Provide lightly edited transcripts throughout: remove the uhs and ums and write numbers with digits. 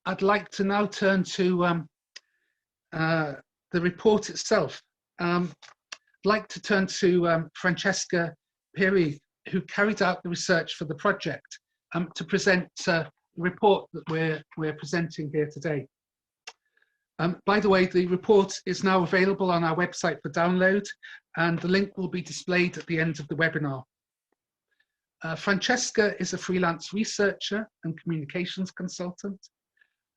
I'd like to now turn to the report itself. I'd like to turn to Francesca Piri, who carried out the research for the project, to present the report that we're presenting here today. By the way, the report is now available on our website for download, and the link will be displayed at the end of the webinar. Francesca is a freelance researcher and communications consultant,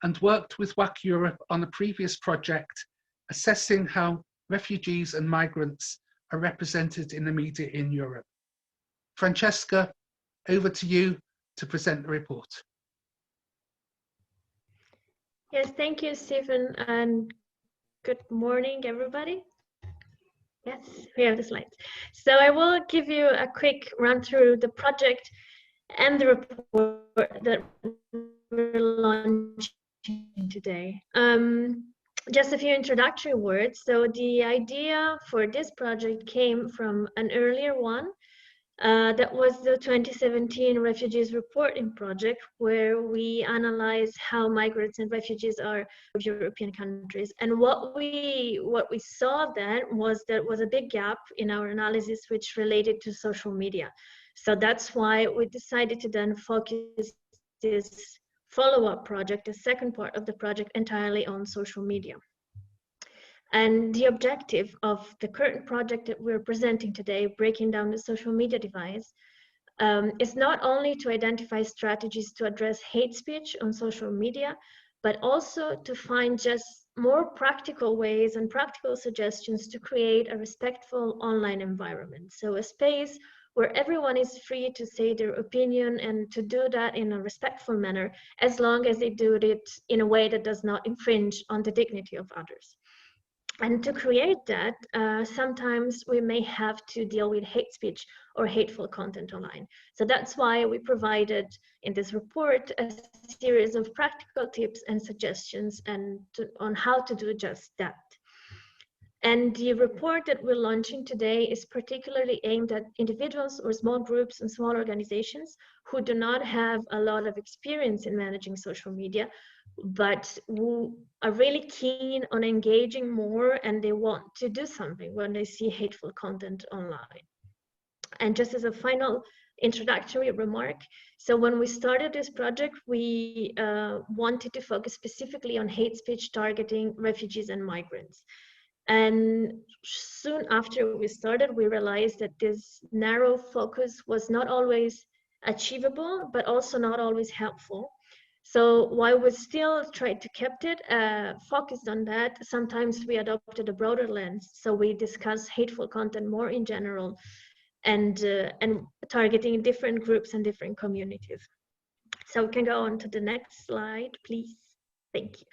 and worked with WAC Europe on a previous project assessing how refugees and migrants are represented in the media in Europe. Francesca, over to you to present the report. Yes, thank you, Stephen, and good morning, everybody. Yes, we have the slides. So I will give you a quick run through the project and the report that we're launching today. Just a few introductory words. So the idea for this project came from an earlier one. That was the 2017 Refugees Reporting Project, where we analyze how migrants and refugees are of European countries. And what we saw then was there was a big gap in our analysis which related to social media. So that's why we decided to then focus this follow-up project, the second part of the project, entirely on social media. And the objective of the current project that we're presenting today, breaking down the social media divide, is not only to identify strategies to address hate speech on social media, but also to find just more practical ways and practical suggestions to create a respectful online environment. So a space where everyone is free to say their opinion and to do that in a respectful manner, as long as they do it in a way that does not infringe on the dignity of others. And to create that, sometimes we may have to deal with hate speech or hateful content online. So that's why we provided in this report a series of practical tips and suggestions on how to do just that. And the report that we're launching today is particularly aimed at individuals or small groups and small organizations who do not have a lot of experience in managing social media, but who are really keen on engaging more, and they want to do something when they see hateful content online. And just as a final introductory remark, so when we started this project, we wanted to focus specifically on hate speech targeting refugees and migrants. And soon after we started, we realized that this narrow focus was not always achievable, but also not always helpful. So while we still tried to keep it focused on that, sometimes we adopted a broader lens. So we discuss hateful content more in general and targeting different groups and different communities. So we can go on to the next slide, please. Thank you.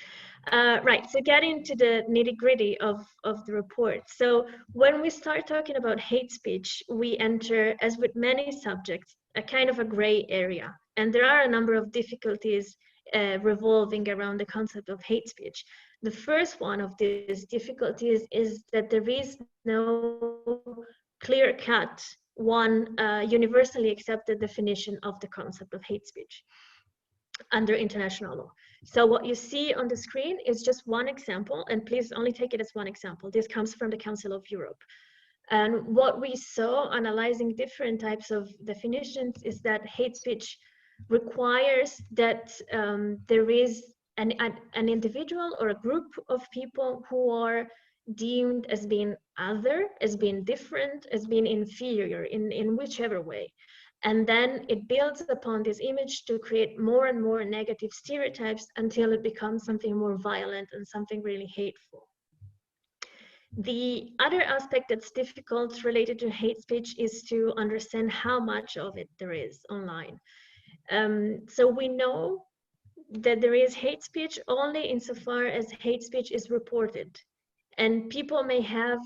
Right, so getting to the nitty-gritty of the report. So when we start talking about hate speech, we enter, as with many subjects, a kind of a gray area. And there are a number of difficulties revolving around the concept of hate speech. The first one of these difficulties is that there is no clear-cut, universally accepted definition of the concept of hate speech under international law. So what you see on the screen is just one example, and please only take it as one example. This comes from the Council of Europe. And what we saw analyzing different types of definitions is that hate speech requires that there is an individual or a group of people who are deemed as being other, as being different, as being inferior in whichever way. And then it builds upon this image to create more and more negative stereotypes until it becomes something more violent and something really hateful. The other aspect that's difficult related to hate speech is to understand how much of it there is online. So we know that there is hate speech only insofar as hate speech is reported. And people may have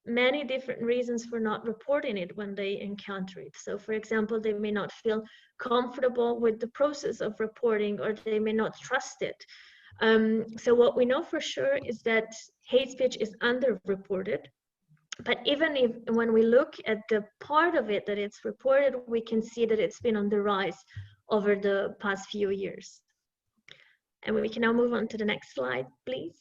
many different reasons for not reporting it when they encounter it. So for example, they may not feel comfortable with the process of reporting, or they may not trust it. So what we know for sure is that hate speech is underreported. But even when we look at the part of it that it's reported, we can see that it's been on the rise over the past few years. And we can now move on to the next slide, please.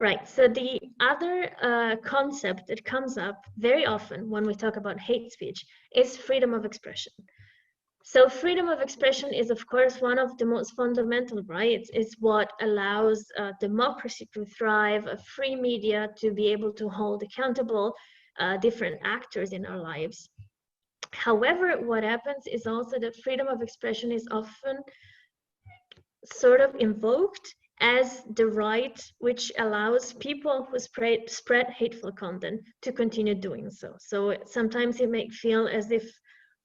Right, so the other concept that comes up very often when we talk about hate speech is freedom of expression. So freedom of expression is, of course, one of the most fundamental rights. It's what allows democracy to thrive, a free media to be able to hold accountable different actors in our lives. However, what happens is also that freedom of expression is often sort of invoked as the right which allows people who spread hateful content to continue doing so. So sometimes it may feel as if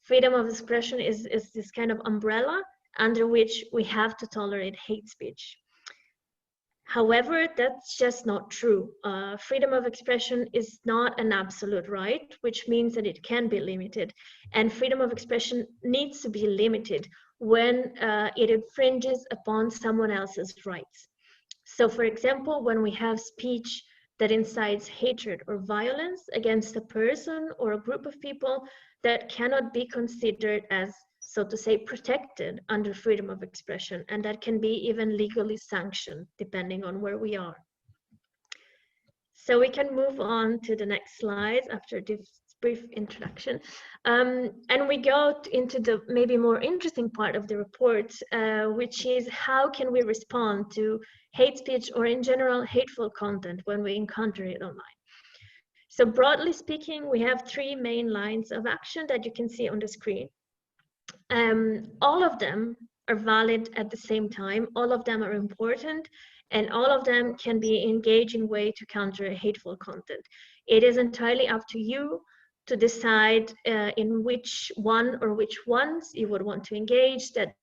freedom of expression is this kind of umbrella under which we have to tolerate hate speech. However, that's just not true. Freedom of expression is not an absolute right, which means that it can be limited. And freedom of expression needs to be limited when it infringes upon someone else's rights. So, for example, when we have speech that incites hatred or violence against a person or a group of people, that cannot be considered as, so to say, protected under freedom of expression, and that can be even legally sanctioned depending on where we are. So we can move on to the next slide after this brief introduction. And we go into the maybe more interesting part of the report, which is how can we respond to hate speech or in general hateful content when we encounter it online. So broadly speaking, we have three main lines of action that you can see on the screen. All of them are valid at the same time, all of them are important, and all of them can be an engaging way to counter hateful content. It is entirely up to you to decide in which one or which ones you would want to engage. That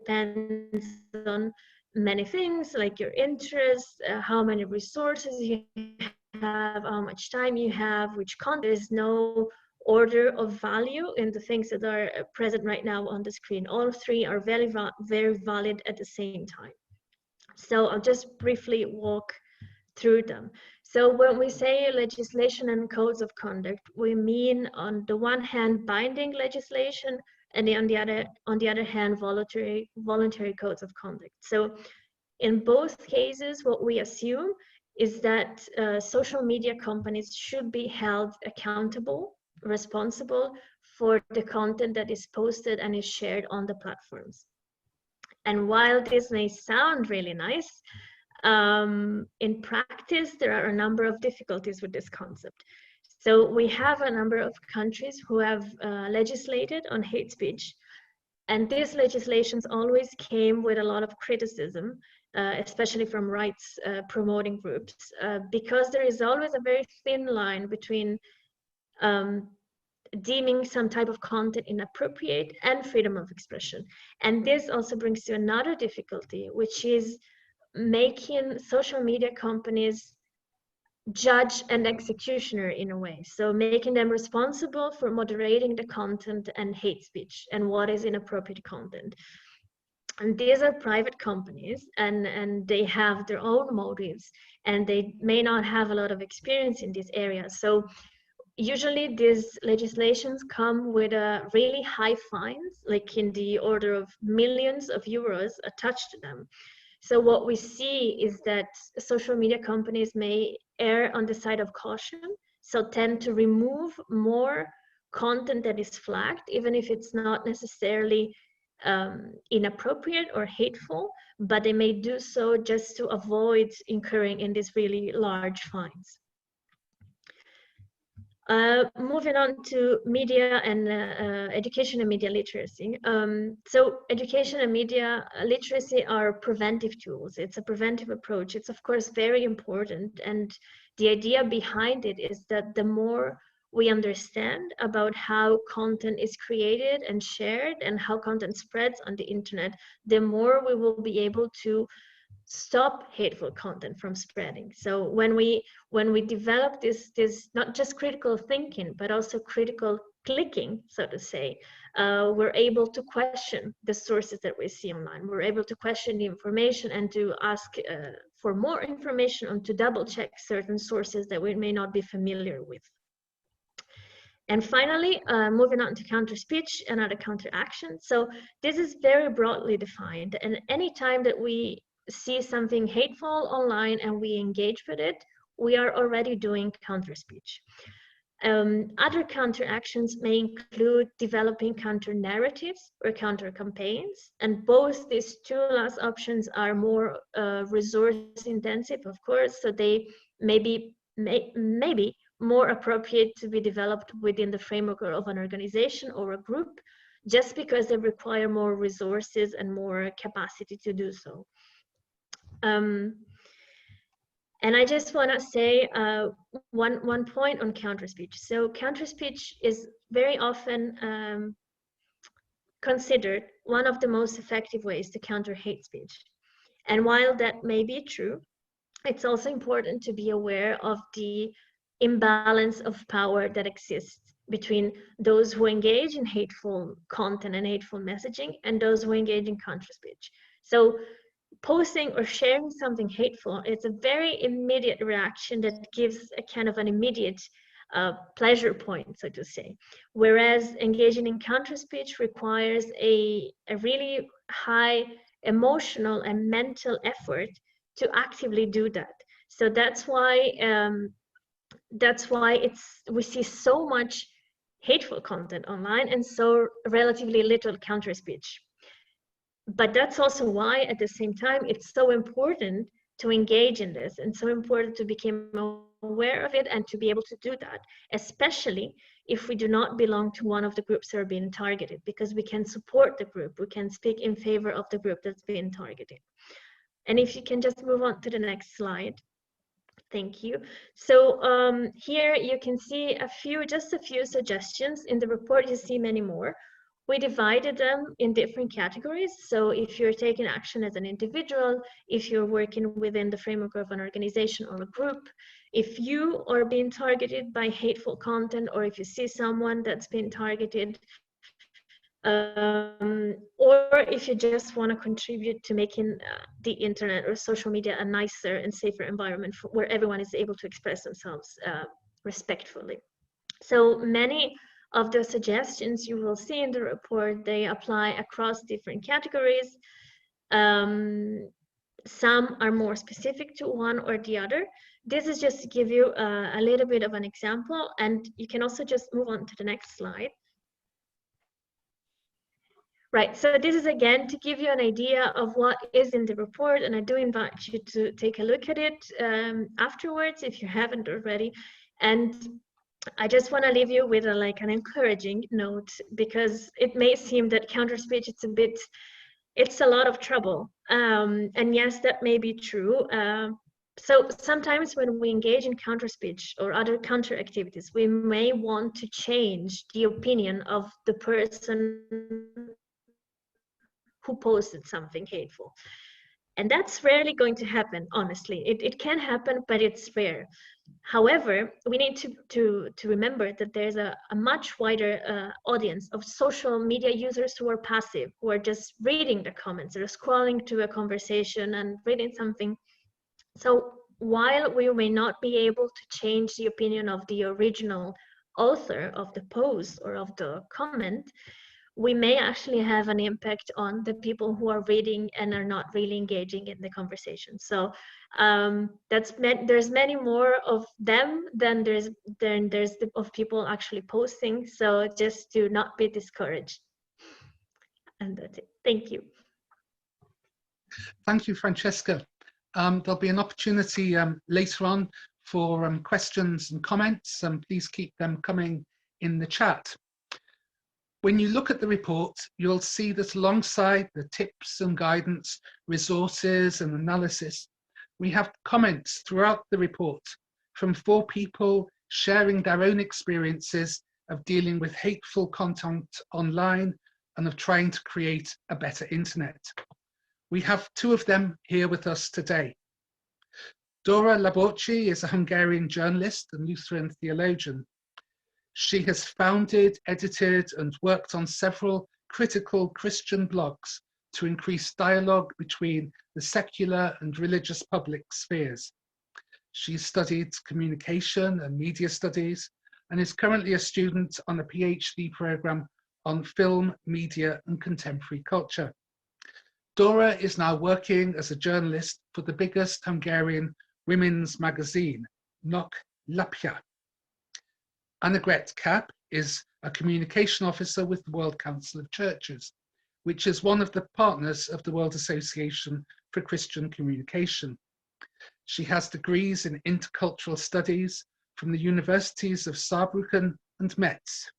depends on many things like your interests, how many resources you have, how much time you have, which content. There is no order of value in the things that are present right now on the screen. All three are very valid at the same time. So I'll just briefly walk through them. So when we say legislation and codes of conduct, we mean on the one hand binding legislation, and on the other hand voluntary codes of conduct. So in both cases, what we assume is that social media companies should be held accountable, responsible for the content that is posted and is shared on the platforms. And while this may sound really nice, in practice, there are a number of difficulties with this concept. So we have a number of countries who have legislated on hate speech, and these legislations always came with a lot of criticism, especially from rights promoting groups, because there is always a very thin line between deeming some type of content inappropriate and freedom of expression. And this also brings to another difficulty, which is making social media companies judge and executioner in a way. So making them responsible for moderating the content and hate speech and what is inappropriate content. And these are private companies, and they have their own motives, and they may not have a lot of experience in this area. So usually these legislations come with really high fines, like in the order of millions of euros attached to them. So what we see is that social media companies may err on the side of caution, so tend to remove more content that is flagged, even if it's not necessarily inappropriate or hateful, but they may do so just to avoid incurring in these really large fines. Moving on to media and education and media literacy. So education and media literacy are preventive tools. It's a preventive approach. It's of course very important. And the idea behind it is that the more we understand about how content is created and shared and how content spreads on the internet, the more we will be able to stop hateful content from spreading. So when we develop this not just critical thinking, but also critical clicking, so to say, we're able to question the sources that we see online. We're able to question the information and to ask for more information and to double check certain sources that we may not be familiar with. And finally, moving on to counter speech and other counter action. So this is very broadly defined, and any time that we see something hateful online and we engage with it, we are already doing counter speech. Other counter actions may include developing counter narratives or counter campaigns, and both these two last options are more resource intensive, of course, so they may be more appropriate to be developed within the framework of an organization or a group, just because they require more resources and more capacity to do so. And I just want to say one point on counter speech. So counter speech is very often considered one of the most effective ways to counter hate speech. And while that may be true, it's also important to be aware of the imbalance of power that exists between those who engage in hateful content and hateful messaging and those who engage in counter speech. So posting or sharing something hateful, it's a very immediate reaction that gives a kind of an immediate pleasure point, so to say. Whereas engaging in counter speech requires a really high emotional and mental effort to actively do that. So that's why we see so much hateful content online and so relatively little counter speech. But that's also why at the same time it's so important to engage in this and so important to become aware of it and to be able to do that, especially if we do not belong to one of the groups that are being targeted, because we can support the group, we can speak in favor of the group that's being targeted. And if you can just move on to the next slide. Thank you. So here you can see just a few suggestions. In the report, you see many more. We divided them in different categories. So if you're taking action as an individual, if you're working within the framework of an organization or a group, if you are being targeted by hateful content, or if you see someone that's been targeted, or if you just want to contribute to making the internet or social media a nicer and safer environment where everyone is able to express themselves respectfully. So many of the suggestions you will see in the report, they apply across different categories. Some are more specific to one or the other. This is just to give you a little bit of an example, and you can also just move on to the next slide. Right, so this is again to give you an idea of what is in the report, and I do invite you to take a look at it afterwards if you haven't already. And I just want to leave you with an encouraging note, because it may seem that counter speech, it's a lot of trouble. And yes, that may be true. So sometimes when we engage in counter speech or other counter activities, we may want to change the opinion of the person who posted something hateful. And that's rarely going to happen, honestly. It can happen, but it's rare. However, we need to remember that there's a much wider audience of social media users who are passive, who are just reading the comments, or scrolling to a conversation and reading something. So while we may not be able to change the opinion of the original author of the post or of the comment, we may actually have an impact on the people who are reading and are not really engaging in the conversation. So there's many more of them than there's of people actually posting. So just do not be discouraged. And that's it. Thank you. Thank you, Francesca. There'll be an opportunity later on for questions and comments, and please keep them coming in the chat. When you look at the report, you'll see that alongside the tips and guidance, resources and analysis, we have comments throughout the report from 4 people sharing their own experiences of dealing with hateful content online and of trying to create a better internet. We have 2 of them here with us today. Dora Laborci is a Hungarian journalist and Lutheran theologian. She has founded, edited, and worked on several critical Christian blogs to increase dialogue between the secular and religious public spheres. She studied communication and media studies and is currently a student on a PhD program on film, media, and contemporary culture. Dora is now working as a journalist for the biggest Hungarian women's magazine, Nők Lapja. Annegret Kapp is a communication officer with the World Council of Churches, which is one of the partners of the World Association for Christian Communication. She has degrees in intercultural studies from the universities of Saarbrücken and Metz.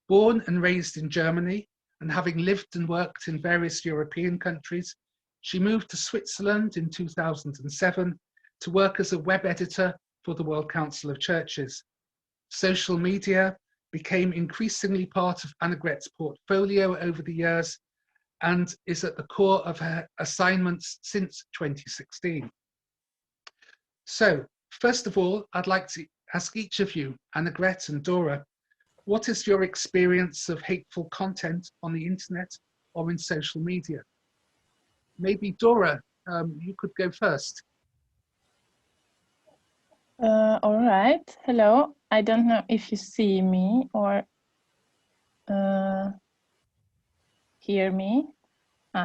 Born and raised in Germany, and having lived and worked in various European countries, she moved to Switzerland in 2007 to work as a web editor for the World Council of Churches. Social media became increasingly part of Annegret's portfolio over the years and is at the core of her assignments since 2016. So, first of all, I'd like to ask each of you, Annegret and Dora, what is your experience of hateful content on the internet or in social media? Maybe Dora, you could go first. All right. Hello. I don't know if you see me or hear me.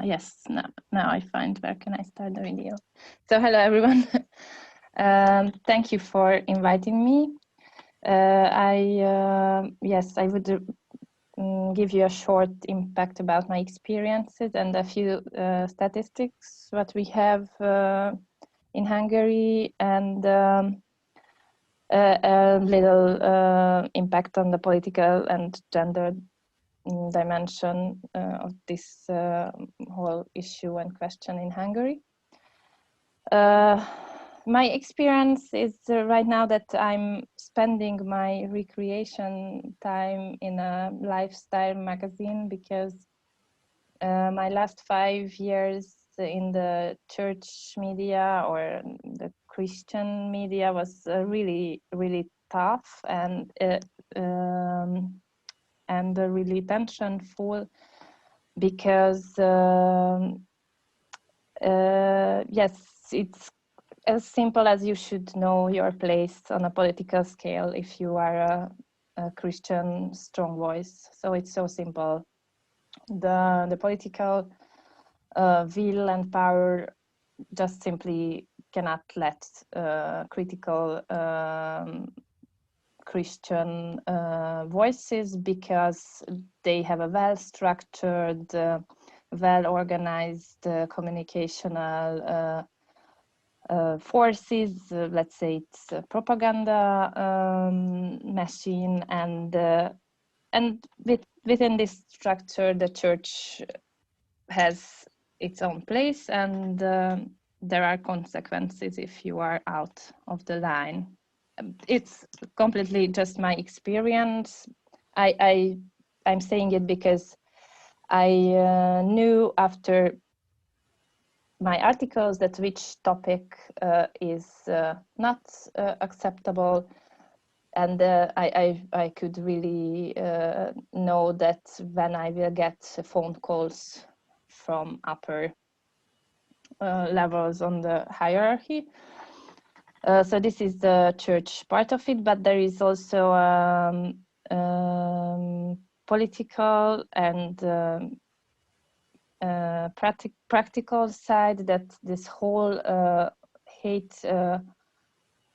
Yes, now I find where can I start the video. So hello everyone. Thank you for inviting me. Yes, I would give you a short impact about my experiences and a few statistics what we have in Hungary, and a little impact on the political and gender dimension of this whole issue and question in Hungary. My experience is right now that I'm spending my recreation time in a lifestyle magazine, because my last 5 years in the church media or the Christian media was really, really tough and really tensionful, because yes, it's as simple as you should know your place on a political scale if you are a Christian strong voice. So it's so simple. The political will and power just simply cannot let critical Christian voices, because they have a well-structured, well-organized communicational forces. Let's say it's a propaganda machine, and within this structure, the church has its own place, and there are consequences if you are out of the line. It's completely just my experience. I'm saying it because I knew after my articles that which topic is not acceptable, and I could really know that when I will get phone calls from upper levels on the hierarchy. So this is the church part of it, but there is also political and practical side, that this whole hate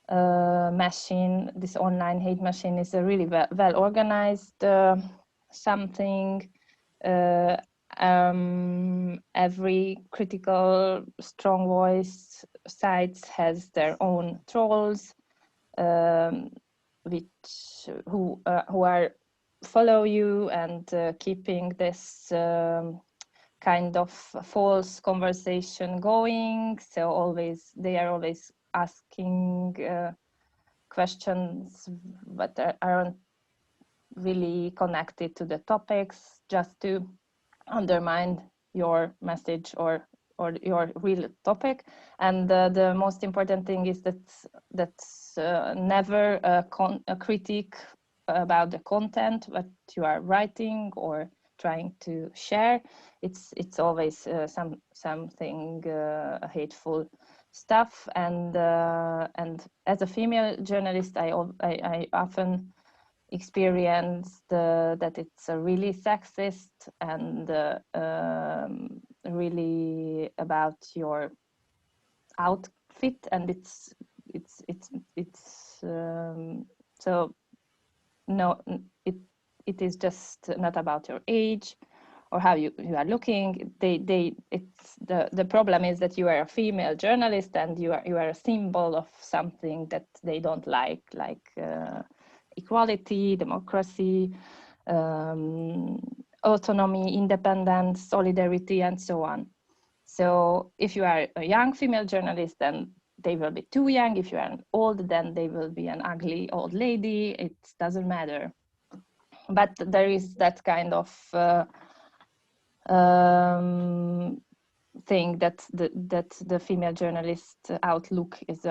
machine, this online hate machine, is a really well organized something. Every critical strong voice sites has their own trolls, who are follow you and keeping this kind of false conversation going. So they are always asking questions that aren't really connected to the topics, just to undermine your message or your real topic. And the most important thing is that's never a critique about the content what you are writing or trying to share. It's always something hateful stuff. And as a female journalist, I often experienced that it's really sexist and really about your outfit, and it's so no, it is just not about your age or how you are looking. It's the problem is that you are a female journalist and you are a symbol of something that they don't like equality, democracy, autonomy, independence, solidarity, and so on. So if you are a young female journalist, then they will be too young. If you are old, then they will be an ugly old lady. It doesn't matter. But there is that kind of thing that the female journalist outlook is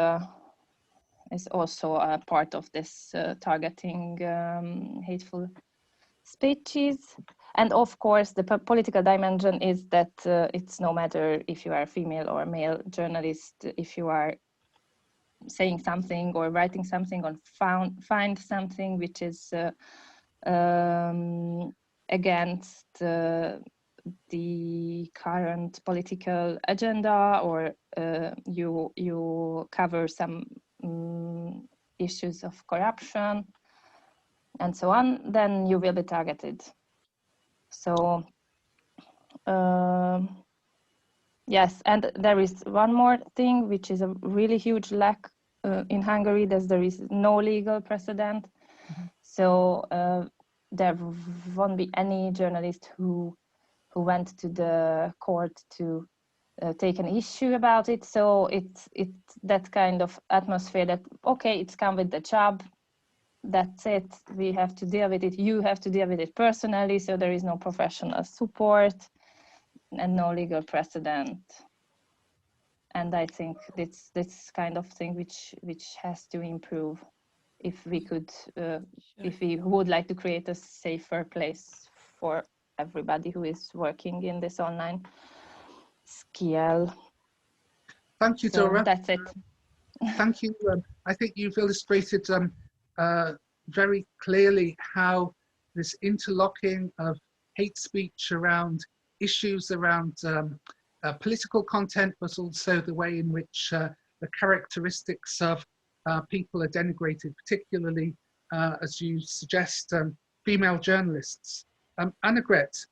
also a part of this targeting hateful speeches. And of course, the political dimension is that it's no matter if you are a female or male journalist, if you are saying something or writing something or find something which is against the current political agenda, or you cover some issues of corruption and so on, then you will be targeted. So yes, and there is one more thing which is a really huge lack in Hungary, that there is no legal precedent. So there won't be any journalist who went to the court to take an issue about it. So it's that kind of atmosphere that, okay, it's come with the job, that's it, we have to deal with it, you have to deal with it personally, so there is no professional support and no legal precedent. And I think it's this kind of thing which has to improve if we could, if we would like to create a safer place for everybody who is working in this online scale. Thank you, Dora. So that's it. Thank you. I think you've illustrated very clearly how this interlocking of hate speech around issues around political content, but also the way in which the characteristics of people are denigrated, particularly, as you suggest, female journalists. Annegret,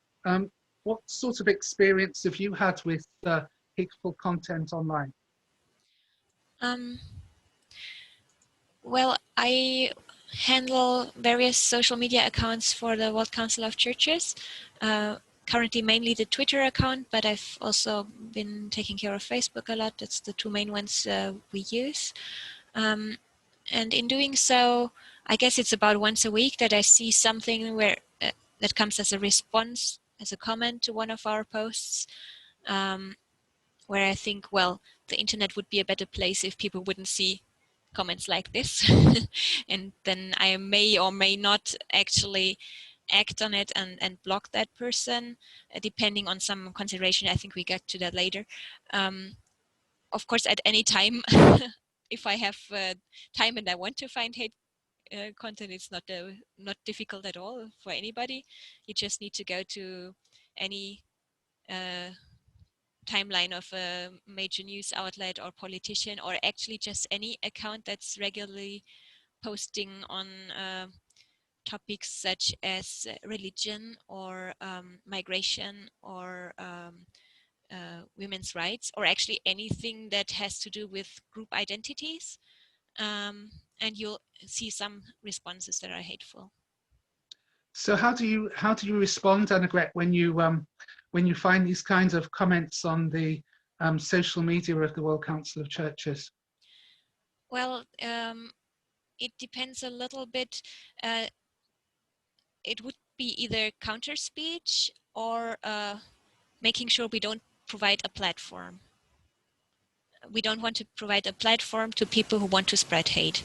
what sort of experience have you had with hateful content online? Well, I handle various social media accounts for the World Council of Churches. Currently mainly the Twitter account, but I've also been taking care of Facebook a lot. That's the two main ones we use. And in doing so, I guess it's about once a week that I see something where that comes as a response, as a comment to one of our posts, where I think, well, the internet would be a better place if people wouldn't see comments like this. And then I may or may not actually act on it and block that person, depending on some consideration. I think we get to that later. Of course, at any time, if I have time and I want to find hate content, it's not difficult at all for anybody. You just need to go to any timeline of a major news outlet or politician, or actually just any account that's regularly posting on topics such as religion or migration or women's rights, or actually anything that has to do with group identities, and you'll see some responses that are hateful. So how do you respond, Annegret, when you find these kinds of comments on the social media of the World Council of Churches? Well, it depends a little bit. It would be either counter speech or making sure we don't provide a platform. We don't want to provide a platform to people who want to spread hate.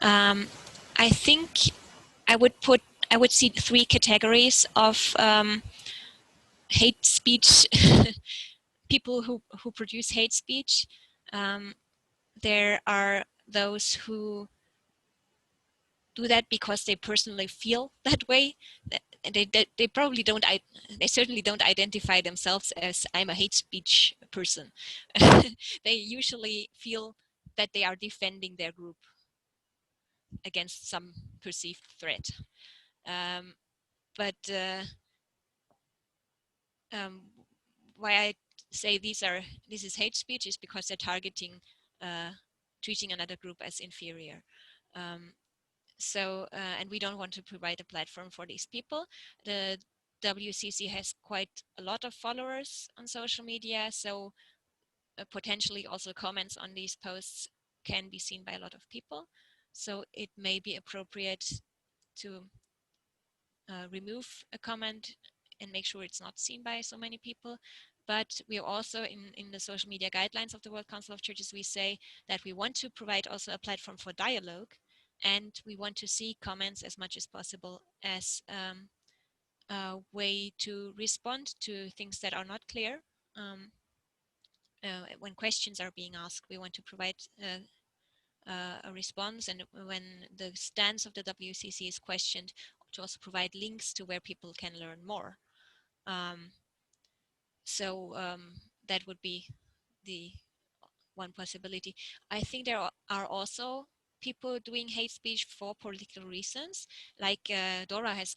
I think I would see three categories of hate speech, people who produce hate speech. There are those who do that because they personally feel that way. They probably don't, they certainly don't identify themselves as I'm a hate speech person. They usually feel that they are defending their group against some perceived threat. Why I say this is hate speech is because they're targeting, treating another group as inferior. And we don't want to provide a platform for these people. The WCC has quite a lot of followers on social media, so potentially also comments on these posts can be seen by a lot of people. So it may be appropriate to remove a comment and make sure it's not seen by so many people. But we are also in the social media guidelines of the World Council of Churches, we say that we want to provide also a platform for dialogue, and we want to see comments as much as possible as a way to respond to things that are not clear. When questions are being asked, we want to provide a response, and when the stance of the WCC is questioned, to also provide links to where people can learn more. That would be the one possibility. I think there are also people doing hate speech for political reasons, like Dora has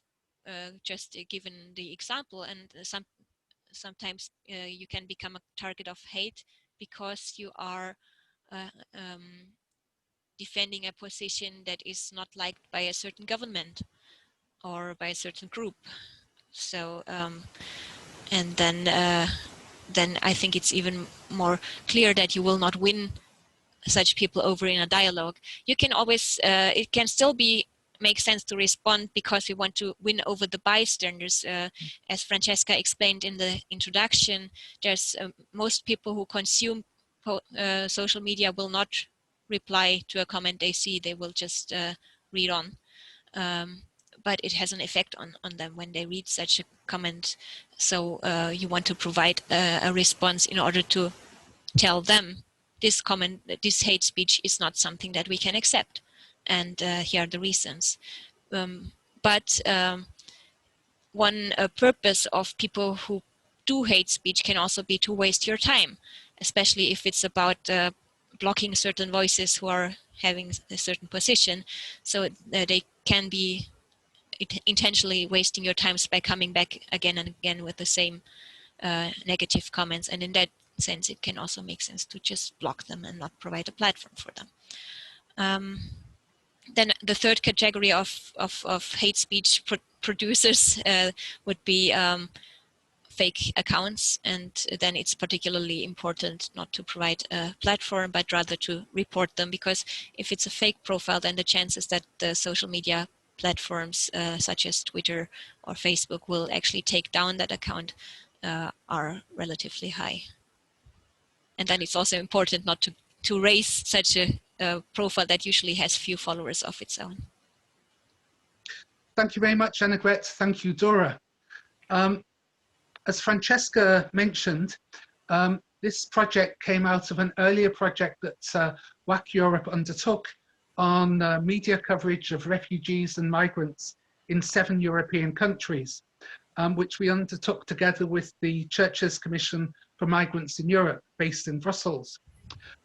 just given the example, and sometimes you can become a target of hate because you are defending a position that is not liked by a certain government or by a certain group. So and then I think it's even more clear that you will not win such people over in a dialogue. You can always, it can still make sense to respond because we want to win over the bystanders. As Francesca explained in the introduction, there's most people who consume social media will not reply to a comment they see, they will just read on. But it has an effect on them when they read such a comment. So you want to provide a response in order to tell them this comment, this hate speech is not something that we can accept. And here are the reasons. One purpose of people who do hate speech can also be to waste your time, especially if it's about blocking certain voices who are having a certain position. So they can be intentionally wasting your time by coming back again and again with the same negative comments, and in that sense it can also make sense to just block them and not provide a platform for them. Then the third category of hate speech producers would be fake accounts, and then it's particularly important not to provide a platform but rather to report them, because if it's a fake profile, then the chances that the social media platforms such as Twitter or Facebook will actually take down that account are relatively high. And then it's also important not to raise such a profile that usually has few followers of its own. Thank you very much, Annegret. Thank you, Dora. As Francesca mentioned, this project came out of an earlier project that WAC Europe undertook on media coverage of refugees and migrants in 7 European countries, which we undertook together with the Churches Commission for Migrants in Europe, based in Brussels.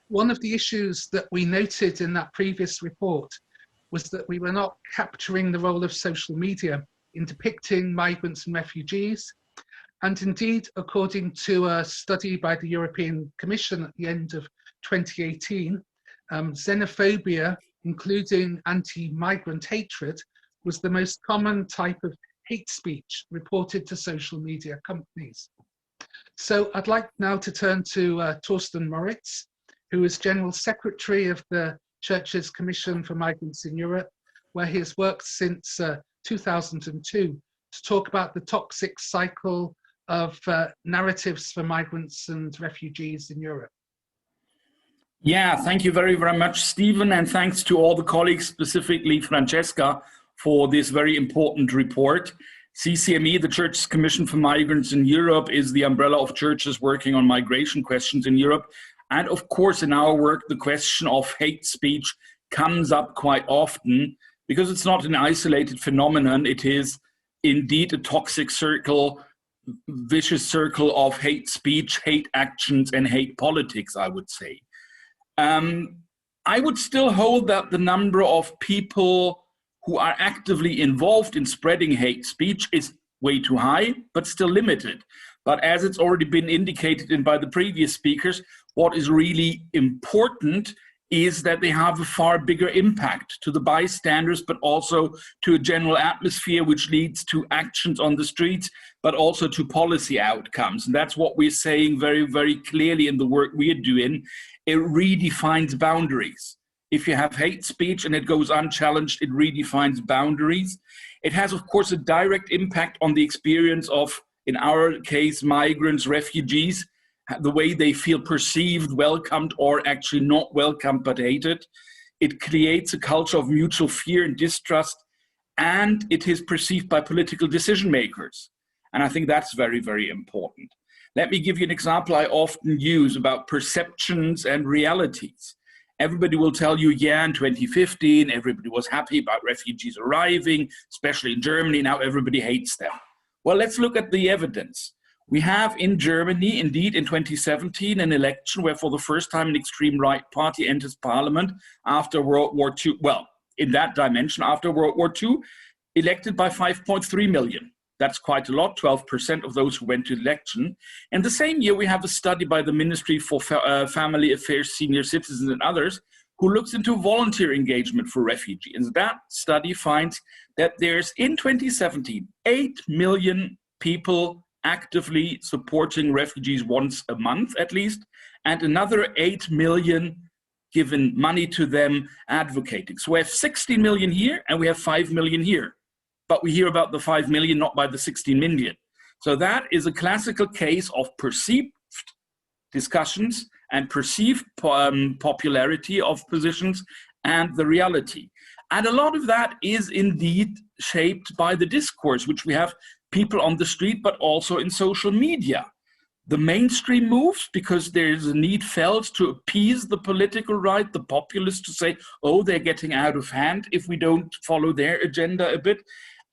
One of the issues that we noted in that previous report was that we were not capturing the role of social media in depicting migrants and refugees. And indeed, according to a study by the European Commission at the end of 2018, xenophobia, including anti-migrant hatred, was the most common type of hate speech reported to social media companies. So I'd like now to turn to Thorsten Moritz, who is General Secretary of the Churches Commission for Migrants in Europe, where he has worked since 2002 to talk about the toxic cycle of narratives for migrants and refugees in Europe. Yeah, thank you very, very much, Stephen, and thanks to all the colleagues, specifically Francesca, for this very important report. CCME, the Churches Commission for Migrants in Europe, is the umbrella of churches working on migration questions in Europe. And of course, in our work, the question of hate speech comes up quite often. because it's not an isolated phenomenon. It is indeed a toxic circle, vicious circle of hate speech, hate actions, and hate politics, I would say. I would still hold that the number of people who are actively involved in spreading hate speech is way too high, but still limited. But as it's already been indicated by the previous speakers, what is really important is that they have a far bigger impact to the bystanders, but also to a general atmosphere, which leads to actions on the streets, but also to policy outcomes. And that's what we're saying very, very clearly in the work we're doing. It redefines boundaries. If you have hate speech and it goes unchallenged, it redefines boundaries. It has, of course, a direct impact on the experience of, in our case, migrants, refugees, the way they feel perceived, welcomed, or actually not welcomed but hated. It creates a culture of mutual fear and distrust, and it is perceived by political decision makers. And I think that's very, very important. Let me give you an example I often use about perceptions and realities. Everybody will tell you, yeah, in 2015, everybody was happy about refugees arriving, especially in Germany. Now everybody hates them. Well, let's look at the evidence. We have in Germany, indeed, in 2017, an election where for the first time an extreme right party enters parliament after World War II. Well, in that dimension, after World War II, elected by 5.3 million. That's quite a lot, 12% of those who went to election. And the same year, we have a study by the Ministry for Family Affairs, Senior Citizens and others, who looks into volunteer engagement for refugees. And that study finds that there's, in 2017, 8 million people actively supporting refugees once a month at least, and another 8 million given money to them advocating. So we have 16 million here and we have 5 million here. But we hear about the 5 million, not by the 16 million. So that is a classical case of perceived discussions and perceived popularity of positions and the reality. And a lot of that is indeed shaped by the discourse, which we have people on the street, but also in social media. The mainstream moves because there's a need felt to appease the political right, the populists, to say, oh, they're getting out of hand if we don't follow their agenda a bit.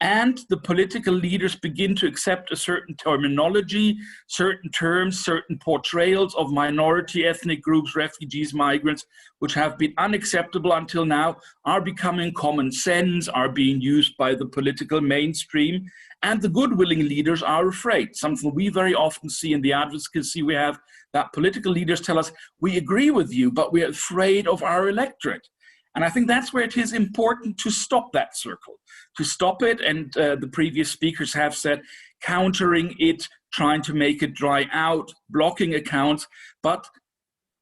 And the political leaders begin to accept a certain terminology, certain terms, certain portrayals of minority ethnic groups, refugees, migrants, which have been unacceptable until now, are becoming common sense, are being used by the political mainstream. And the good-willing leaders are afraid. Something we very often see in the advocacy we have, that political leaders tell us, we agree with you, but we're afraid of our electorate. And I think that's where it is important to stop that circle, to stop it. And the previous speakers have said, countering it, trying to make it dry out, blocking accounts. But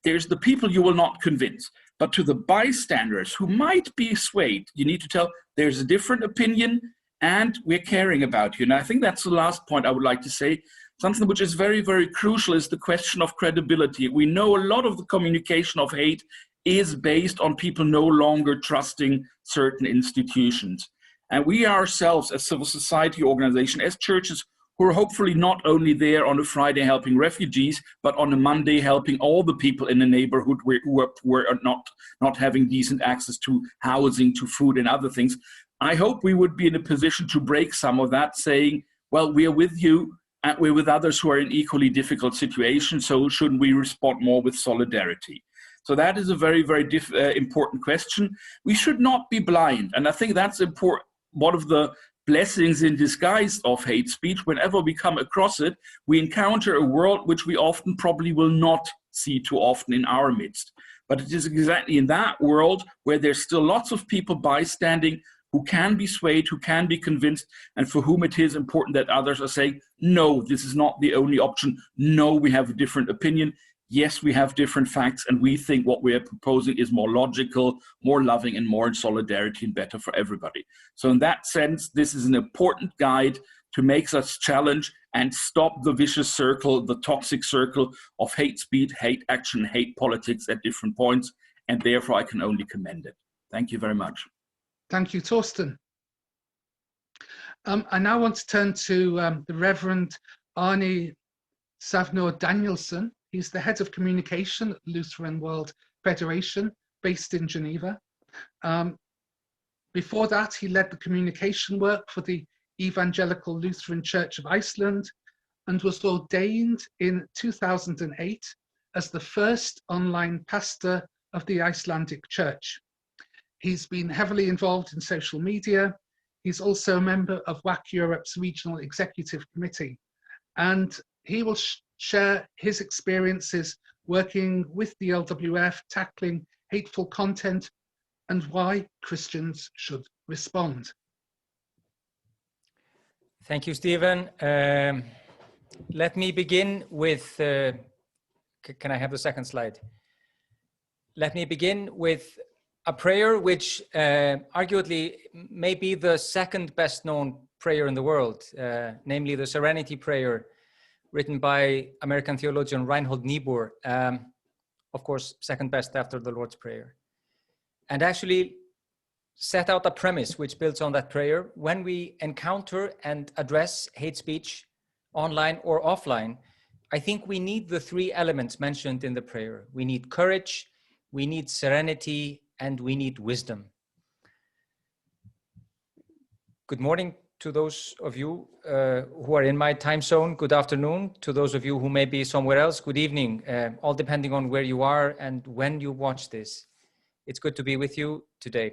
there's the people you will not convince. But to the bystanders who might be swayed, you need to tell there's a different opinion and we're caring about you. And I think that's the last point I would like to say. Something which is very, very crucial is the question of credibility. We know a lot of the communication of hate is based on people no longer trusting certain institutions. And we ourselves, as civil society organization, as churches, who are hopefully not only there on a Friday helping refugees, but on a Monday helping all the people in the neighborhood who are poor or not having decent access to housing, to food and other things. I hope we would be in a position to break some of that, saying, well, we are with you and we're with others who are in equally difficult situations, so shouldn't we respond more with solidarity? So that is a very, very important question. We should not be blind. And I think that's important. One of the blessings in disguise of hate speech, whenever we come across it, we encounter a world which we often probably will not see too often in our midst. But it is exactly in that world where there's still lots of people bystanding who can be swayed, who can be convinced, and for whom it is important that others are saying, no, this is not the only option. No, we have a different opinion. Yes, we have different facts, and we think what we are proposing is more logical, more loving, and more in solidarity and better for everybody. So in that sense, this is an important guide to make us challenge and stop the vicious circle, the toxic circle of hate speech, hate action, hate politics at different points, and therefore I can only commend it. Thank you very much. Thank you, Torsten. I now want to turn to the Reverend Arne Savnor Danielson. He's the head of communication at Lutheran World Federation, based in Geneva. Before that, he led the communication work for the Evangelical Lutheran Church of Iceland and was ordained in 2008 as the first online pastor of the Icelandic Church. He's been heavily involved in social media. He's also a member of WAC Europe's Regional Executive Committee, and he will share his experiences working with the LWF, tackling hateful content and why Christians should respond. Thank you, Stephen. Let me begin with, can I have the second slide? Let me begin with a prayer which arguably may be the second best known prayer in the world, namely the Serenity Prayer, written by American theologian Reinhold Niebuhr, of course, second best after the Lord's Prayer. And actually set out a premise which builds on that prayer. When we encounter and address hate speech online or offline, I think we need the three elements mentioned in the prayer. We need courage, we need serenity, and we need wisdom. Good morning to those of you who are in my time zone. Good afternoon to those of you who may be somewhere else. Good evening, all depending on where you are and when you watch this. It's good to be with you today.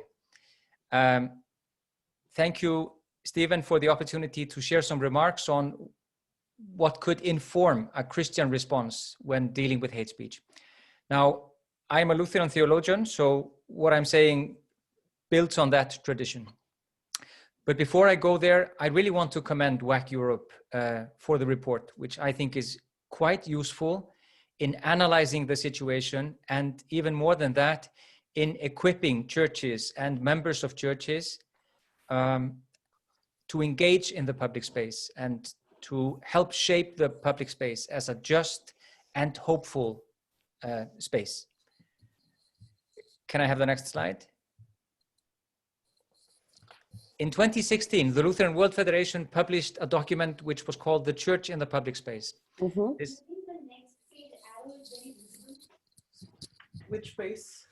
Thank you, Stephen, for the opportunity to share some remarks on what could inform a Christian response when dealing with hate speech. Now, I'm a Lutheran theologian, so what I'm saying builds on that tradition. But before I go there, I really want to commend WAC Europe for the report, which I think is quite useful in analyzing the situation, and even more than that, in equipping churches and members of churches to engage in the public space and to help shape the public space as a just and hopeful space. Can I have the next slide? In 2016, the Lutheran World Federation published a document which was called The Church in the Public Space. Mm-hmm. Which space?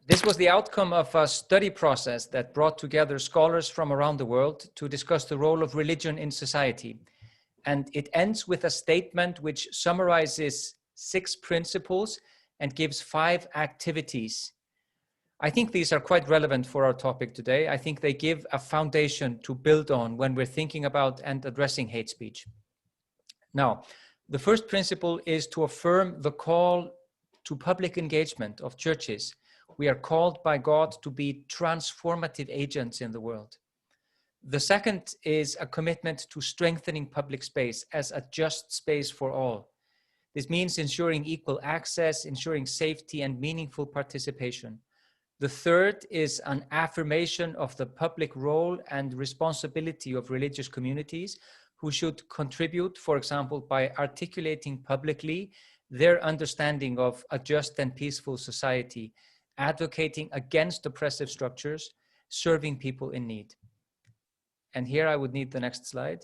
This was the outcome of a study process that brought together scholars from around the world to discuss the role of religion in society. And it ends with a statement which summarizes 6 principles and gives 5 activities. I think these are quite relevant for our topic today. I think they give a foundation to build on when we're thinking about and addressing hate speech. Now, the first principle is to affirm the call to public engagement of churches. We are called by God to be transformative agents in the world. The second is a commitment to strengthening public space as a just space for all. This means ensuring equal access, ensuring safety and meaningful participation. The third is an affirmation of the public role and responsibility of religious communities who should contribute, for example, by articulating publicly their understanding of a just and peaceful society, advocating against oppressive structures, serving people in need. And here I would need the next slide.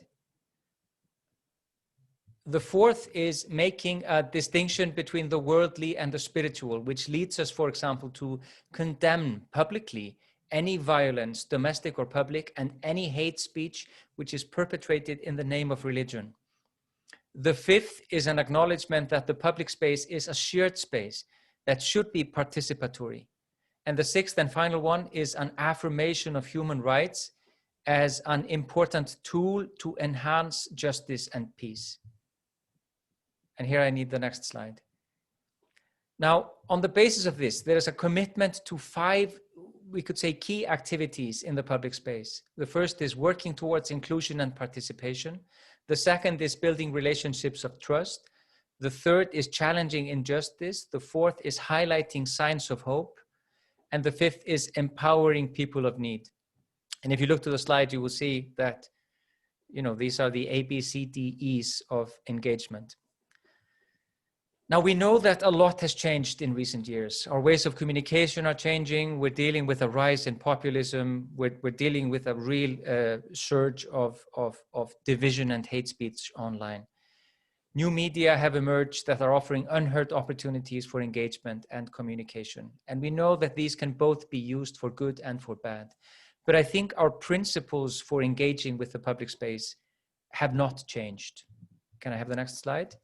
The fourth is making a distinction between the worldly and the spiritual, which leads us, for example, to condemn publicly any violence, domestic or public, and any hate speech which is perpetrated in the name of religion. The fifth is an acknowledgement that the public space is a shared space that should be participatory. And the sixth and final one is an affirmation of human rights as an important tool to enhance justice and peace. And here I need the next slide. Now, on the basis of this, there is a commitment to 5, we could say, key activities in the public space. The first is working towards inclusion and participation. The second is building relationships of trust. The third is challenging injustice. The fourth is highlighting signs of hope. And the fifth is empowering people of need. And if you look to the slide, you will see that, these are the A, B, C, D, E's of engagement. Now, we know that a lot has changed in recent years. Our ways of communication are changing. We're dealing with a rise in populism. We're dealing with a real surge of division and hate speech online. New media have emerged that are offering unheard opportunities for engagement and communication. And we know that these can both be used for good and for bad. But I think our principles for engaging with the public space have not changed. Can I have the next slide?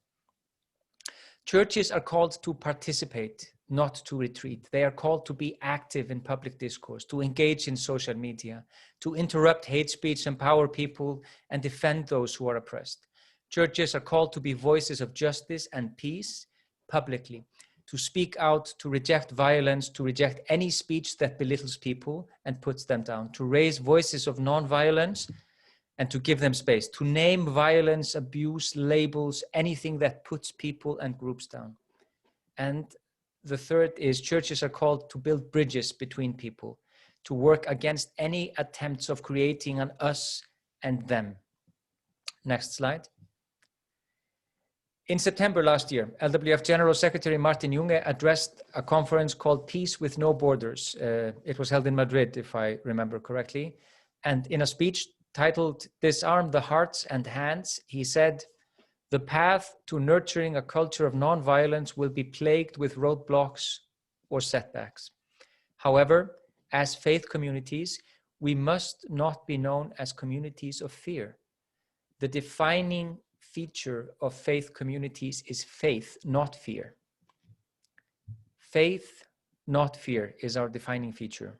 Churches are called to participate, not to retreat. They are called to be active in public discourse, to engage in social media, to interrupt hate speech, empower people, and defend those who are oppressed. Churches are called to be voices of justice and peace publicly, to speak out, to reject violence, to reject any speech that belittles people and puts them down, to raise voices of non-violence and to give them space, to name violence, abuse, labels, anything that puts people and groups down. And the third is churches are called to build bridges between people, to work against any attempts of creating an us and them. Next slide. In September last year, LWF General Secretary Martin Junge addressed a conference called Peace with No Borders. It was held in Madrid, if I remember correctly. And in a speech titled Disarm the Hearts and Hands, he said, "The path to nurturing a culture of non-violence will be plagued with roadblocks or setbacks. However, as faith communities, we must not be known as communities of fear. The defining feature of faith communities is faith, not fear. Faith, not fear, is our defining feature.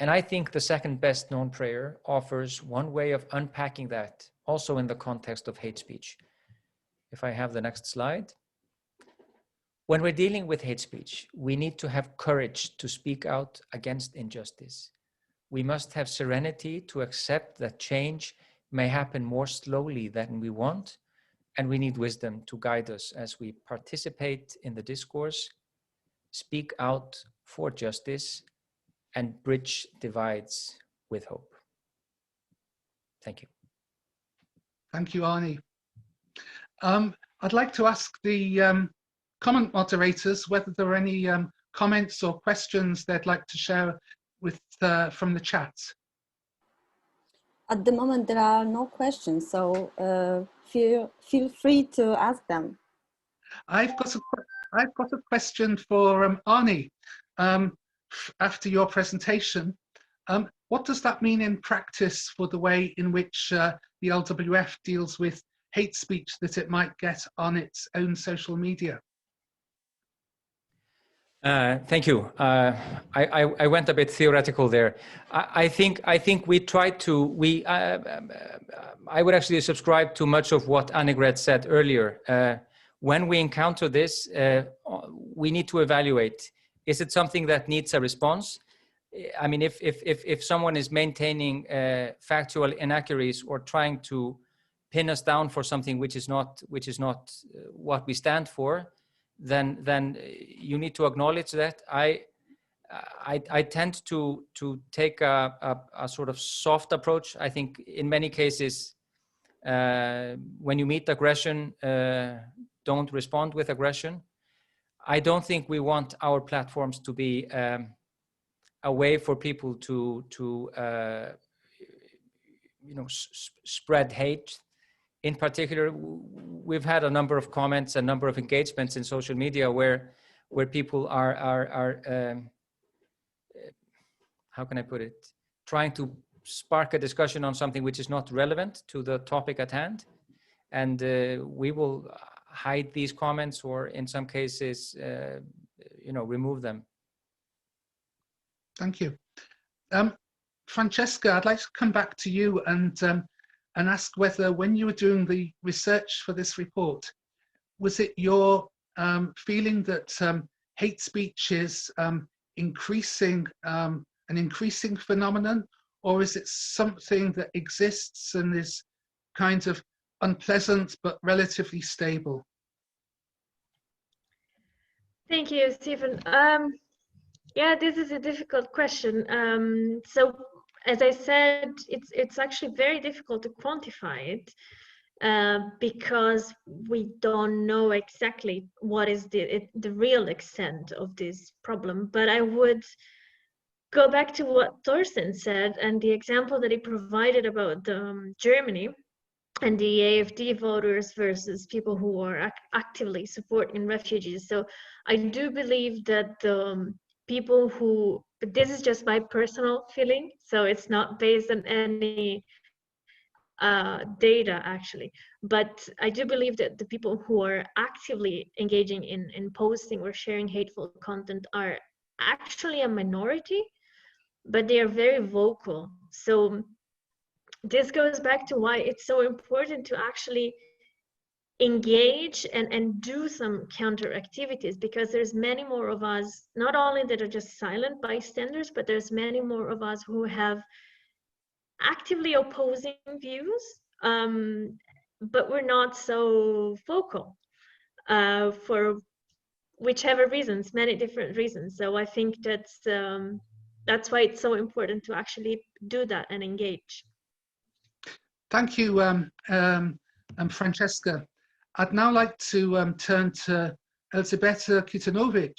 And I think the second best known prayer offers one way of unpacking that, also in the context of hate speech. If I have the next slide. When we're dealing with hate speech, we need to have courage to speak out against injustice. We must have serenity to accept that change may happen more slowly than we want, and we need wisdom to guide us as we participate in the discourse, speak out for justice, and bridge divides with hope. Thank you. Thank you, Arnie. I'd like to ask the comment moderators whether there are any comments or questions they'd like to share with from the chat. At the moment, there are no questions, so feel free to ask them. I've got a question for Arnie. After your presentation, what does that mean in practice for the way in which the LWF deals with hate speech that it might get on its own social media? Thank you. I went a bit theoretical there. I think we tried to. I would actually subscribe to much of what Annegret said earlier. When we encounter this, we need to evaluate. Is it something that needs a response? I mean, if someone is maintaining factual inaccuracies or trying to pin us down for something which is not what we stand for, then you need to acknowledge that. I tend to take a sort of soft approach. I think in many cases, when you meet aggression, don't respond with aggression. I don't think we want our platforms to be a way for people to spread hate. In particular, we've had a number of comments, a number of engagements in social media where people are how can I put it, trying to spark a discussion on something which is not relevant to the topic at hand, and we will hide these comments, or in some cases, remove them. Thank you. Francesca, I'd like to come back to you and ask whether, when you were doing the research for this report, was it your feeling that hate speech is increasing, an increasing phenomenon, or is it something that exists and is kind of unpleasant but relatively stable? Thank you, Stephen. Yeah, this is a difficult question. So, as I said, it's actually very difficult to quantify it because we don't know exactly what is the real extent of this problem. But I would go back to what Thorsten said and the example that he provided about Germany and the AfD voters versus people who are actively supporting refugees. So I do believe that the people who, this is just my personal feeling, so it's not based on any data actually, but I do believe that the people who are actively engaging in posting or sharing hateful content are actually a minority, but they are very vocal. So this goes back to why it's so important to actually engage and do some counter activities, because there's many more of us, not only that are just silent bystanders, but there's many more of us who have actively opposing views, but we're not so vocal for whichever reasons, many different reasons. So I think that's why it's so important to actually do that and engage. Thank you, Francesca. I'd now like to turn to Elżbieta Kutanovic,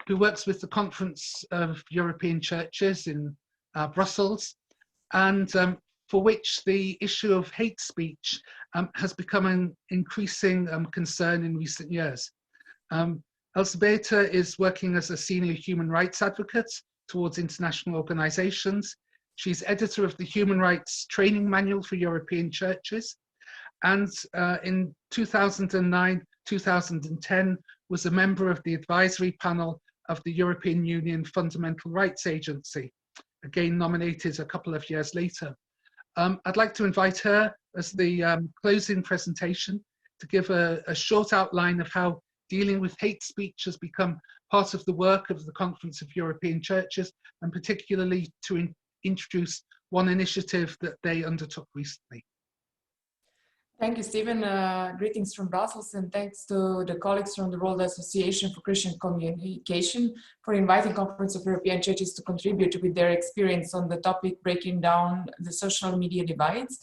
who works with the Conference of European Churches in Brussels, and for which the issue of hate speech has become an increasing concern in recent years. Elżbieta is working as a senior human rights advocate towards international organizations. She's editor of the Human Rights Training Manual for European Churches, and in 2009-2010 was a member of the advisory panel of the European Union Fundamental Rights Agency, again nominated a couple of years later. I'd like to invite her as the closing presentation to give a short outline of how dealing with hate speech has become part of the work of the Conference of European Churches, and particularly to introduce one initiative that they undertook recently. Thank you, Stephen. Greetings from Brussels, and thanks to the colleagues from the World Association for Christian Communication for inviting Conference of European Churches to contribute with their experience on the topic, breaking down the social media divides.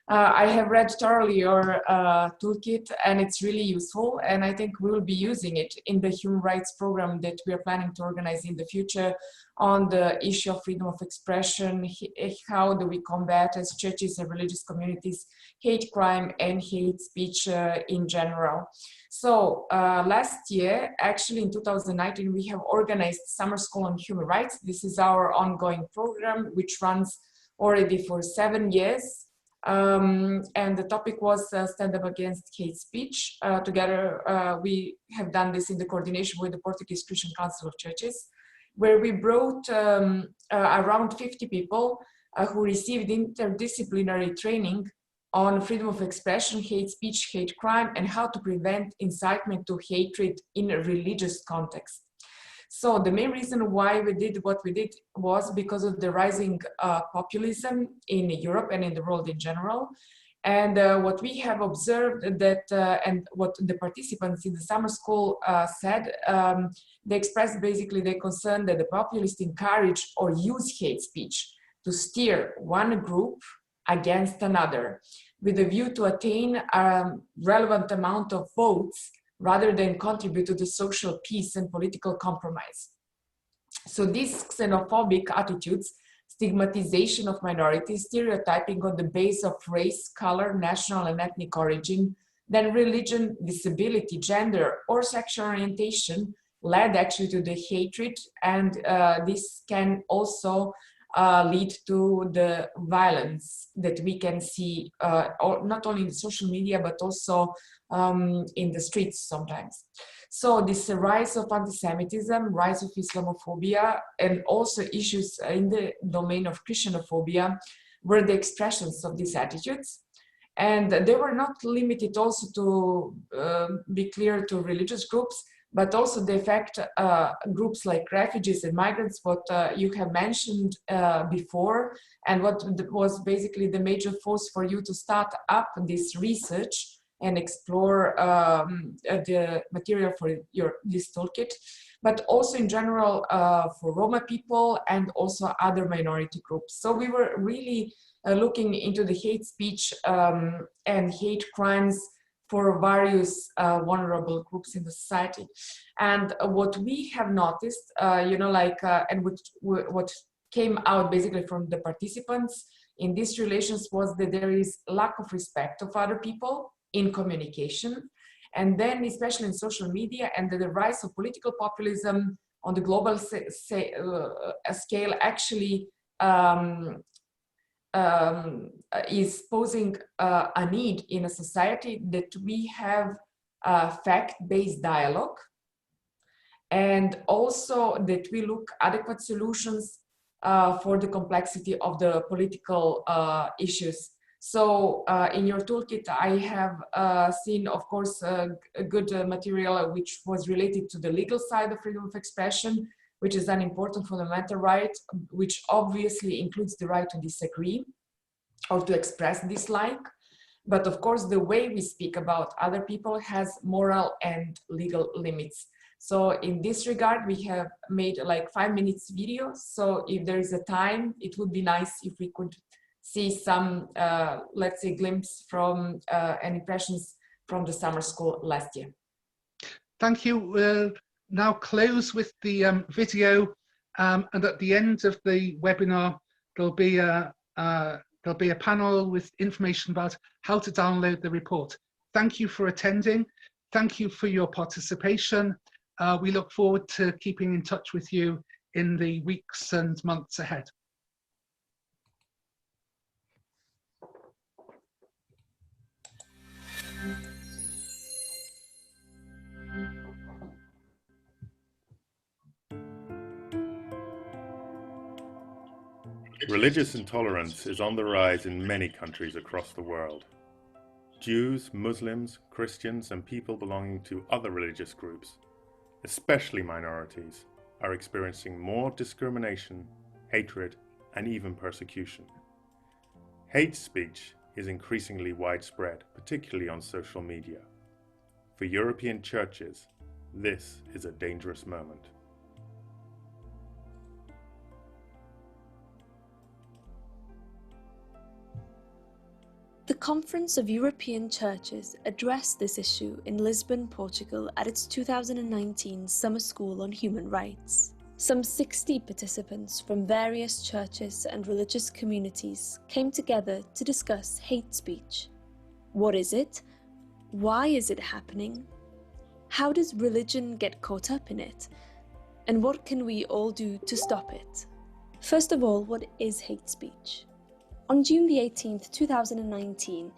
I have read thoroughly your toolkit, and it's really useful, and I think we will be using it in the human rights program that we are planning to organize in the future on the issue of freedom of expression. How do we combat as churches and religious communities hate crime and hate speech in general? So last year, actually in 2019, we have organized Summer School on Human Rights. This is our ongoing program, which runs already for 7 years. And the topic was stand up against hate speech. Together, we have done this in the coordination with the Portuguese Christian Council of Churches, where we brought around 50 people who received interdisciplinary training on freedom of expression, hate speech, hate crime, and how to prevent incitement to hatred in a religious context. So the main reason why we did what we did was because of the rising populism in Europe and in the world in general. And what we have observed that, and what the participants in the summer school said, they expressed basically their concern that the populists encourage or use hate speech to steer one group against another, with a view to attain a relevant amount of votes rather than contribute to the social peace and political compromise. So these xenophobic attitudes, stigmatization of minorities, stereotyping on the base of race, color, national and ethnic origin, then religion, disability, gender, or sexual orientation led actually to the hatred, and this can also lead to the violence that we can see not only in social media but also in the streets sometimes. So this rise of anti-Semitism, rise of Islamophobia, and also issues in the domain of Christianophobia were the expressions of these attitudes. And they were not limited also to be clear to religious groups, but also they affect groups like refugees and migrants, what you have mentioned before, and what was basically the major force for you to start up this research and explore the material for this toolkit, but also in general for Roma people and also other minority groups. So we were really looking into the hate speech and hate crimes for various vulnerable groups in the society. And what we have noticed, and what came out basically from the participants in these relations was that there is lack of respect of other people in communication, and then especially in social media, and the rise of political populism on the global scale actually is posing a need in a society that we have fact-based dialogue, and also that we look adequate solutions for the complexity of the political issues. So in your toolkit, I have seen, of course, a good material which was related to the legal side of freedom of expression, which is an important fundamental right, which obviously includes the right to disagree or to express dislike. But of course, the way we speak about other people has moral and legal limits. So in this regard, we have made like 5 minutes video. So if there is a time, it would be nice if we could see some, let's say, glimpse from and impressions from the summer school last year. Thank you. We'll now close with the video, and at the end of the webinar, there'll be a panel with information about how to download the report. Thank you for attending. Thank you for your participation. We look forward to keeping in touch with you in the weeks and months ahead. Religious intolerance is on the rise in many countries across the world. Jews, Muslims, Christians, and people belonging to other religious groups, especially minorities, are experiencing more discrimination, hatred, and even persecution. Hate speech is increasingly widespread, particularly on social media. For European churches, this is a dangerous moment. The Conference of European Churches addressed this issue in Lisbon, Portugal at its 2019 Summer School on Human Rights. Some 60 participants from various churches and religious communities came together to discuss hate speech. What is it? Why is it happening? How does religion get caught up in it? And what can we all do to stop it? First of all, what is hate speech? On June the 18th, 2019,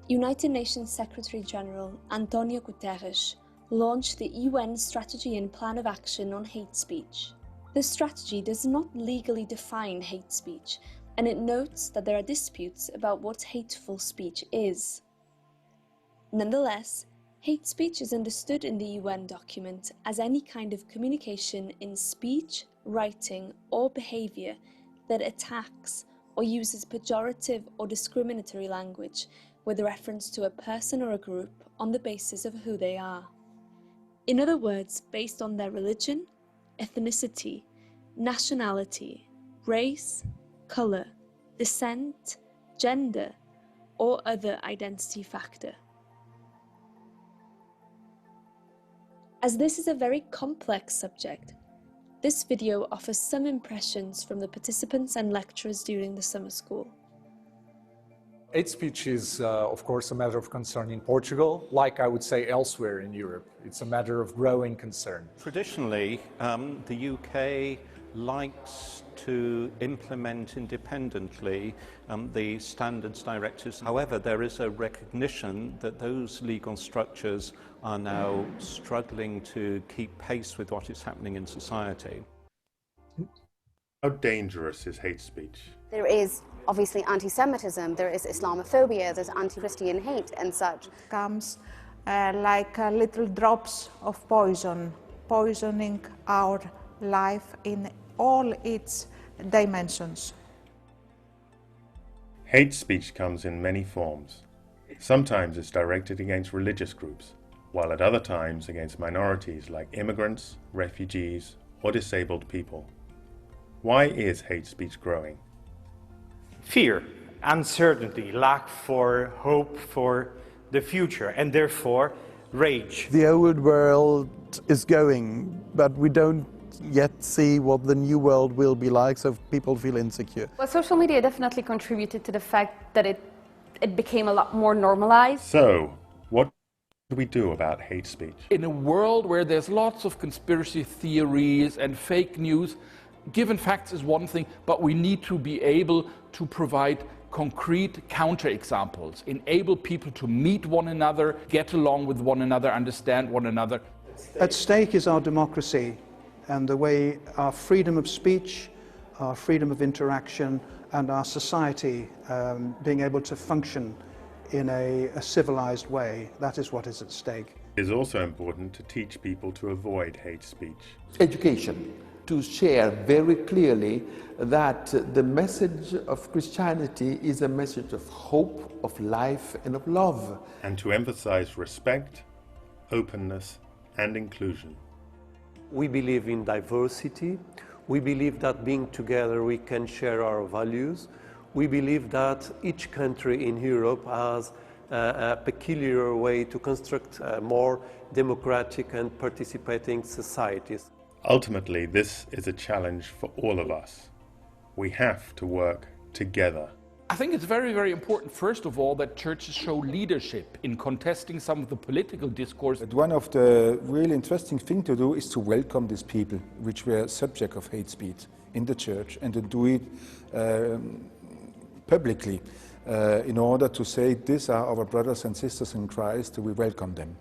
United Nations Secretary General António Guterres launched the UN Strategy and Plan of Action on Hate Speech. The strategy does not legally define hate speech, and it notes that there are disputes about what hateful speech is. Nonetheless, hate speech is understood in the UN document as any kind of communication in speech, writing, or behavior that attacks or uses pejorative or discriminatory language with reference to a person or a group on the basis of who they are. In other words, based on their religion, ethnicity, nationality, race, colour, descent, gender, or other identity factor. As this is a very complex subject, this video offers some impressions from the participants and lecturers during the summer school. Hate speech is, of course, a matter of concern in Portugal, like I would say elsewhere in Europe. It's a matter of growing concern. Traditionally, the UK likes to implement independently the standards directives. However, there is a recognition that those legal structures are now struggling to keep pace with what is happening in society. How dangerous is hate speech? There is obviously anti-Semitism, there is Islamophobia, there's anti-Christian hate and such. Comes like little drops of poison, poisoning our life in all its dimensions. Hate speech comes in many forms. Sometimes it's directed against religious groups, while at other times against minorities like immigrants, refugees, or disabled people. Why is hate speech growing? Fear, uncertainty, lack for hope for the future, and therefore rage. The old world is going, but we don't yet see what the new world will be like, so people feel insecure. Well, social media definitely contributed to the fact that it became a lot more normalized. So, what What do we do about hate speech? In a world where there's lots of conspiracy theories and fake news, given facts is one thing, but we need to be able to provide concrete counterexamples, enable people to meet one another, get along with one another, understand one another. At stake is our democracy and the way our freedom of speech, our freedom of interaction, and our society being able to function in a civilized way. That is what is at stake. It is also important to teach people to avoid hate speech. Education, to share very clearly that the message of Christianity is a message of hope, of life, and of love. And to emphasize respect, openness, and inclusion. We believe in diversity. We believe that being together we can share our values. We believe that each country in Europe has a peculiar way to construct more democratic and participating societies. Ultimately, this is a challenge for all of us. We have to work together. I think it's very, very important, first of all, that churches show leadership in contesting some of the political discourse. One of the really interesting things to do is to welcome these people which were subject of hate speech in the church, and to do it publicly in order to say these are our brothers and sisters in Christ, we welcome them.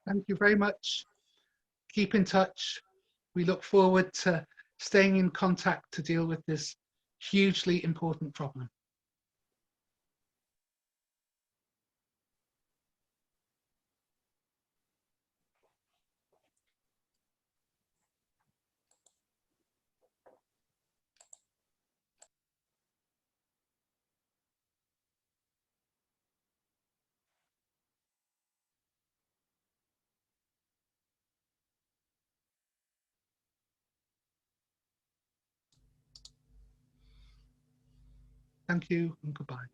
Thank you very much. Keep in touch. We look forward to staying in contact to deal with this hugely important problem. Thank you and goodbye.